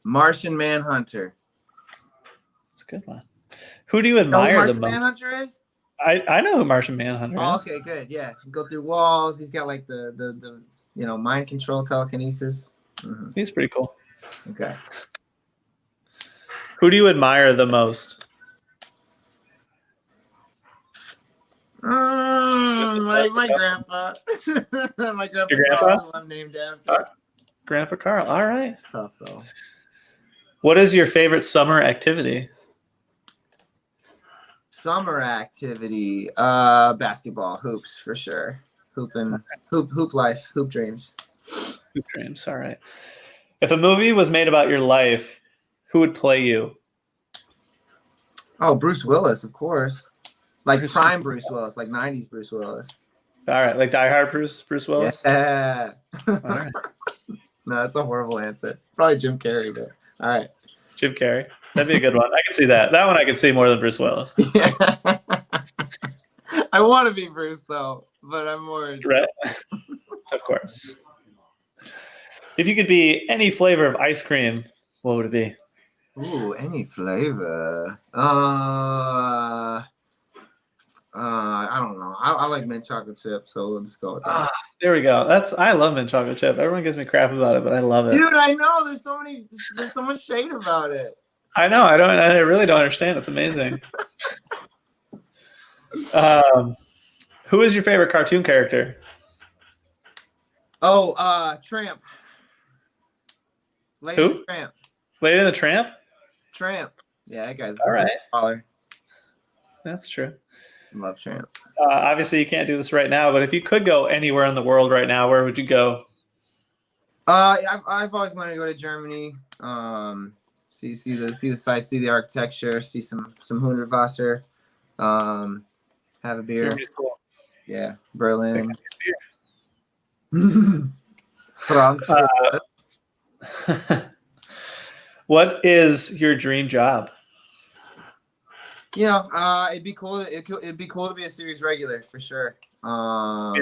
Martian Manhunter. That's a good one. Who do you admire the most? Martian Manhunter is? I know who Martian Manhunter is. Okay, good. Yeah, go through walls. He's got like the mind control, telekinesis. Mm-hmm. He's pretty cool. Okay. Who do you admire the most? My grandpa. My grandpa. Your grandpa? I'm named after. Grandpa Carl. All right. Tough though. What is your favorite summer activity? Summer activity, basketball, hoops for sure. Hoop life, hoop dreams. Hoop dreams. All right. If a movie was made about your life, who would play you? Oh, Bruce Willis, of course. Like prime Bruce Willis, like 90s Bruce Willis. All right, like Die Hard Bruce Willis? Yeah. All right. No, that's a horrible answer. Probably Jim Carrey, but all right. Jim Carrey. That'd be a good one. I can see that. That one I can see more than Bruce Willis. Yeah. I want to be Bruce, though, but I'm more... Right. Of course. If you could be any flavor of ice cream, what would it be? Ooh, any flavor. I don't know. I like mint chocolate chip, so we'll just go with that. There we go. I love mint chocolate chip. Everyone gives me crap about it, but I love it. Dude, I know. There's so much shade about it. I know. I really don't understand. It's amazing. Who is your favorite cartoon character? Oh, Tramp. Lady Who? Tramp. Lady and the Tramp? Tramp. Yeah, that guy's all right. Baller. That's true. Love Tramp. Obviously, you can't do this right now, but if you could go anywhere in the world right now, where would you go? I've always wanted to go to Germany. See the sights, see the architecture, see some Hundertwasser. Have a beer. Germany's cool. Yeah, Berlin. Frankfurt. What is your dream job? It'd be cool. It'd be cool to be a series regular for sure. I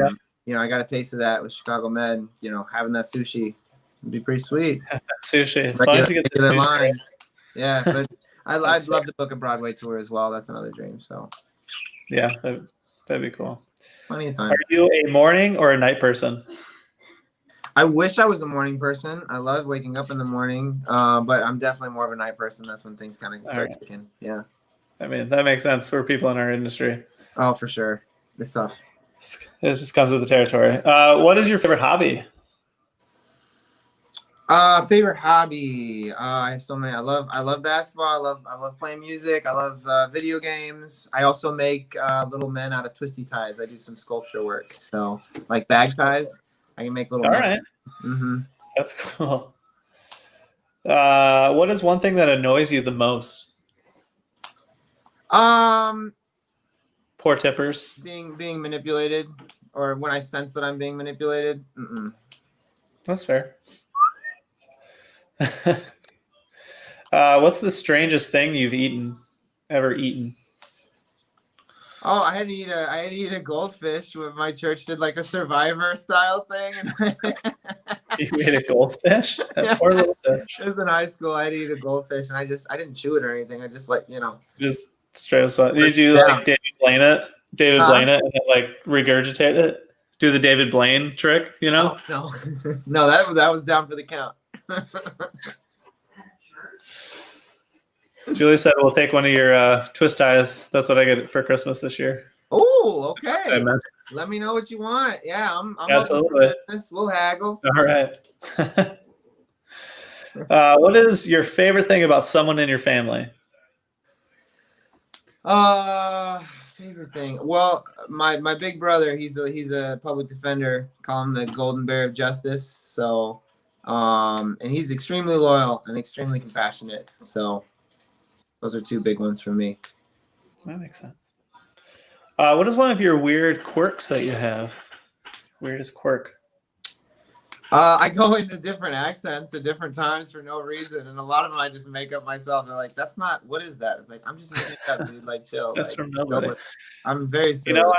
got a taste of that with Chicago Med. Having that sushi would be pretty sweet. Sushi. Regular lines. Yeah, but I'd love to book a Broadway tour as well. That's another dream. So. Yeah, that'd be cool. Plenty of time. Are you a morning or a night person? I wish I was a morning person. I love waking up in the morning, but I'm definitely more of a night person. That's when things kind of start kicking. Yeah. I mean, that makes sense for people in our industry. Oh, for sure. It's tough. It just comes with the territory. What is your favorite hobby? Favorite hobby. I have so many. I love basketball. I love playing music. I love video games. I also make little men out of twisty ties. I do some sculpture work. So like bag ties, I can make little men. All right. Mm-hmm. That's cool. What is one thing that annoys you the most? Poor tippers. Being manipulated, or when I sense that I'm being manipulated. Mm-mm. That's fair. What's the strangest thing you've ever eaten? Oh, I had to eat a goldfish when my church did like a Survivor style thing. You ate a goldfish? That poor little fish. It was in high school. I had to eat a goldfish, and I didn't chew it or anything. I just just straight up sweat. Did you like David Blaine it? Blaine it and then like regurgitate it? Do the David Blaine trick? No, no, that was down for the count. Julie said we'll take one of your twist ties. That's what I get for Christmas this year. Oh, okay. Let me know what you want. Yeah, I'm absolutely open for business. We'll haggle. All right. What is your favorite thing about someone in your family? Favorite thing. Well, my big brother, he's a public defender. Call him the Golden Bear of Justice. So, and he's extremely loyal and extremely compassionate. So, those are two big ones for me. That makes sense. What is one of your weird quirks that you have? Weirdest quirk? I go into different accents at different times for no reason, and a lot of them I just make up myself. They're like, "That's not. What is that?" It's like, I'm just making it up, dude. Like, chill. That's Like, from chill nobody. with it. I'm very silly. You know,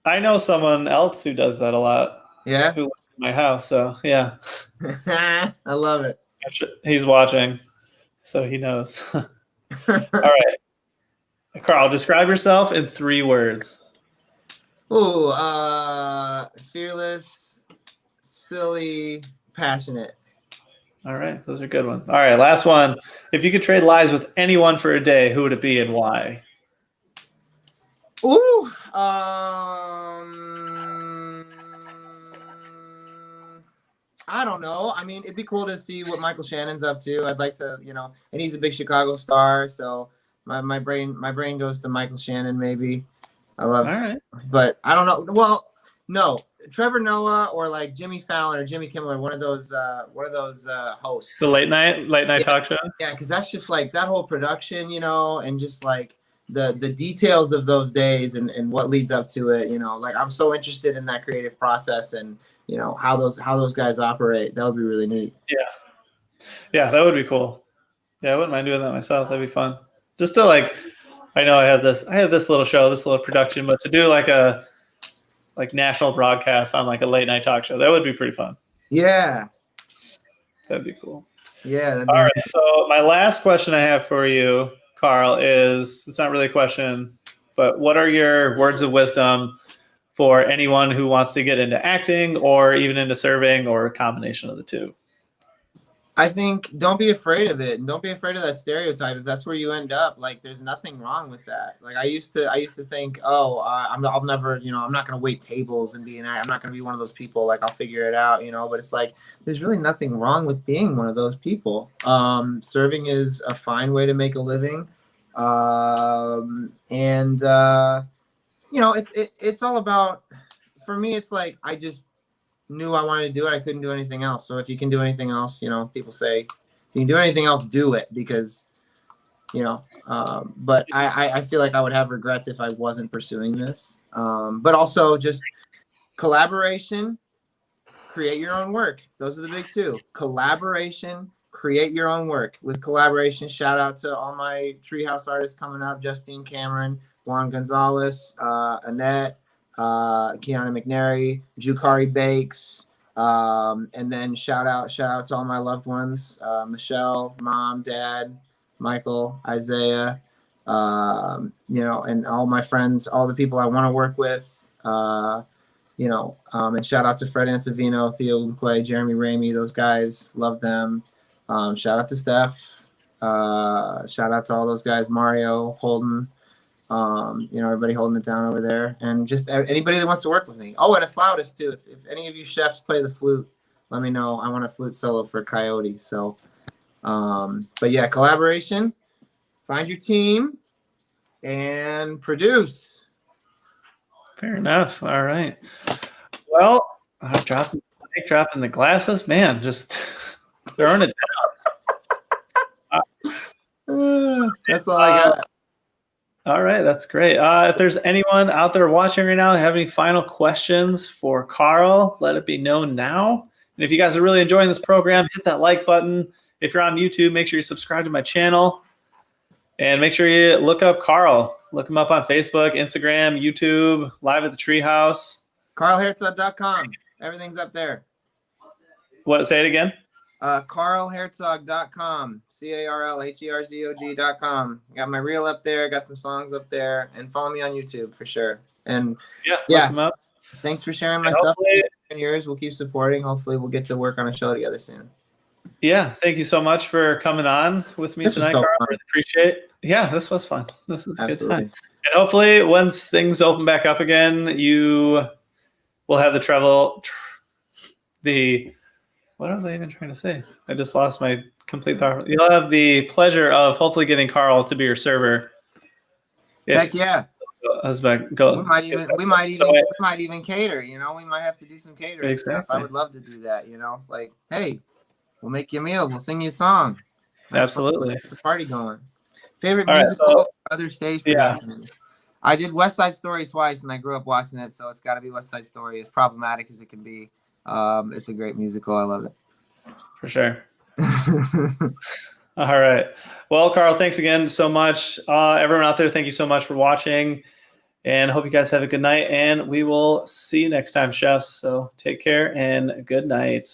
I know someone else who does that a lot. Yeah. Who lives in my house? So yeah, I love it. he's watching, so he knows. All right, Carl, describe yourself in 3 words. Ooh, fearless, silly, passionate. All right, those are good ones. All right, last one. If you could trade lives with anyone for a day, who would it be and why? Ooh, I don't know. I mean, it'd be cool to see what Michael Shannon's up to. I'd like to, and he's a big Chicago star, so my brain goes to Michael Shannon maybe. I love, All right. But I don't know. Well, no, Trevor Noah or like Jimmy Fallon or Jimmy Kimmel or one of those hosts. The late night talk show. Yeah, because that's just like that whole production, and just like the details of those days and what leads up to it. Like I'm so interested in that creative process and how those guys operate. That would be really neat. Yeah, that would be cool. Yeah, I wouldn't mind doing that myself. That'd be fun. Just to like, I know I have this little show, this little production, but to do like a national broadcast on like a late night talk show, that would be pretty fun. Yeah, that'd be cool. Yeah. All right. So my last question I have for you, Carl, is it's not really a question, but what are your words of wisdom for anyone who wants to get into acting or even into serving or a combination of the two? I think don't be afraid of it, and don't be afraid of that stereotype. If that's where you end up, like there's nothing wrong with that. Like I used to think, I'll never, I'm not gonna wait tables and be an actor. I'm not gonna be one of those people. Like I'll figure it out, But it's like there's really nothing wrong with being one of those people. Serving is a fine way to make a living, it's all about. For me, it's like I just knew I wanted to do it. I couldn't do anything else. So if you can do anything else, people say, if you can do anything else, do it because, but I feel like I would have regrets if I wasn't pursuing this. But also just collaboration, create your own work. Those are the big two. Collaboration, create your own work. With collaboration, shout out to all my Treehouse artists coming up, Justine Cameron, Juan Gonzalez, Annette, Kiana McNary, Jukari Bakes, and then shout out to all my loved ones, Michelle, Mom, Dad, Michael, Isaiah, and all my friends, all the people I want to work with, and shout out to Fred Ansavino, Theo Luque, Jeremy Ramey, those guys, love them. Shout out to Steph, shout out to all those guys, Mario, Holden, everybody holding it down over there, and just anybody that wants to work with me. Oh, and a flautist too. If any of you chefs play the flute, let me know. I want a flute solo for Coyote. So, but yeah, collaboration, find your team, and produce. Fair enough. All right. Well, I'm dropping the glasses, man. Just throwing it down. That's all I got. All right, that's great. If there's anyone out there watching right now, have any final questions for Carl, let it be known now. And if you guys are really enjoying this program, hit that like button. If you're on YouTube, make sure you subscribe to my channel. And make sure you look up Carl. Look him up on Facebook, Instagram, YouTube, Live at the Treehouse. CarlHerzog.com. Everything's up there. What? Say it again. CarlHerzog.com. CarlHerzog.com. Got my reel up there. Got some songs up there. And follow me on YouTube for sure. And yeah. Thanks for sharing my stuff. And yours. We'll keep supporting. Hopefully we'll get to work on a show together soon. Yeah. Thank you so much for coming on with me tonight, Carl. I appreciate it. Yeah, this was fun. This was a good time. And hopefully once things open back up again, you will have the what was I even trying to say? I just lost my complete thought. You'll have the pleasure of hopefully getting Carl to be your server. Heck yeah. Husband, go. We might even cater. You know, we might have to do some catering stuff. I would love to do that. You know, like, hey, we'll make you a meal. We'll sing you a song. Absolutely. Get the party going. Favorite musical, other stage production. Yeah. I did West Side Story twice, and I grew up watching it, so it's got to be West Side Story. As problematic as it can be, it's a great musical. I love it. For sure. All right. Well, Carl, thanks again so much. Everyone out there, thank you so much for watching, and I hope you guys have a good night, and we will see you next time, chefs. So take care and good night.